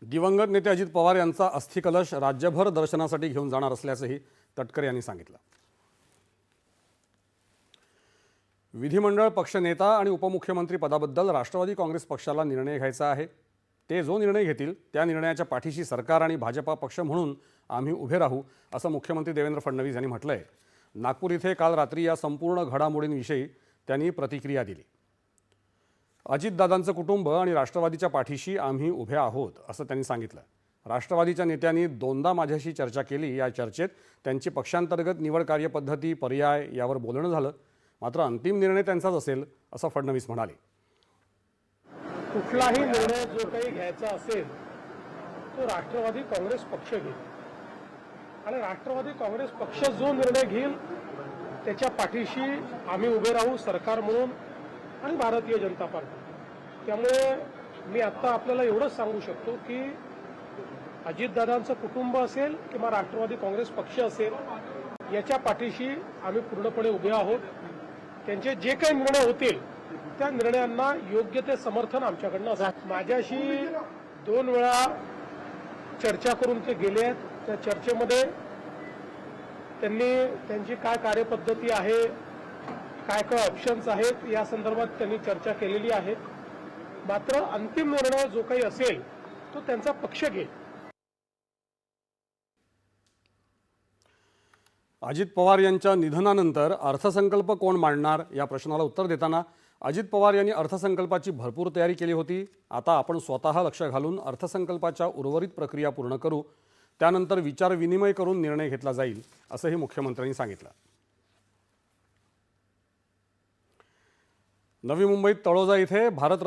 दिवंगत नेते अजित पवार यांचा अस्थिकलश राज्यभर दर्शनासाठी घेऊन जाणार असल्याचंही तटकरे यांनी सांगितलं। विधिमंडळ पक्षनेता आणि उपमुख्यमंत्री पदाबद्दल राष्ट्रवादी काँग्रेस पक्षाला निर्णय घ्यायचा आहे। ते जो निर्णय घेतील त्या निर्णयाच्या पाठीशी सरकार आणि भाजपा पक्ष म्हणून आम्ही उभे राहू, असं मुख्यमंत्री देवेंद्र फडणवीस यांनी म्हटलंय। नागपूर इथे काल रात्री या संपूर्ण घडामोडींविषयी त्यांनी प्रतिक्रिया दिली। अजितदादांचं कुटुंब आणि राष्ट्रवादीच्या पाठीशी आम्ही उभे आहोत, असं त्यांनी सांगितलं। राष्ट्रवादीच्या नेत्यांनी दोनदा माझ्याशी चर्चा केली। या चर्चेत त्यांची पक्षांतर्गत निवड कार्यपद्धती, पर्याय यावर बोलणं झालं। मात्र अंतिम निर्णय त्यांचाच असेल, असं फडणवीस म्हणाले। कुठलाही निर्णय जो काही घ्यायचा असेल तो राष्ट्रवादी काँग्रेस पक्ष घेईल आणि राष्ट्रवादी काँग्रेस पक्ष जो निर्णय घेईल त्याच्या पाठीशी आम्ही उभे राहू, सरकार म्हणून आणि भारतीय जनता पार्टी। त्यामुळे मी आता आपल्याला एवढंच सांगू शकतो की अजितदादांचं कुटुंब असेल किंवा राष्ट्रवादी काँग्रेस पक्ष असेल, याच्या पाठीशी आम्ही पूर्णपणे उभे आहोत। त्यांचे जे काही निर्णय होतील त्या निर्णयांना योग्य ते समर्थन आमच्याकडनं असेल। माझ्याशी 2 वेळा चर्चा करून ते गेले आहेत। त्या चर्चेमध्ये त्यांनी त्यांची काय कार्यपद्धती आहे, काय काय ऑप्शन्स आहेत या संदर्भात त्यांनी चर्चा केलेली आहे। मात्र अंतिम निर्णय जो काही असेल तो त्यांचा पक्ष घेईल। अजित पवार यांच्या निधनानंतर अर्थसंकल्प कोण मांडणार या प्रश्नाला उत्तर देताना अजित पवार यांनी अर्थसंकल्पाची भरपूर तयारी केली होती। आता आपण स्वतः लक्ष घालून अर्थसंकल्पाच्या उर्वरित प्रक्रिया पूर्ण करू, त्यानंतर विचारविनिमय करून निर्णय घेतला जाईल, असंही मुख्यमंत्र्यांनी सांगितलं। नवी मुंबईत तळोजा इथे भारत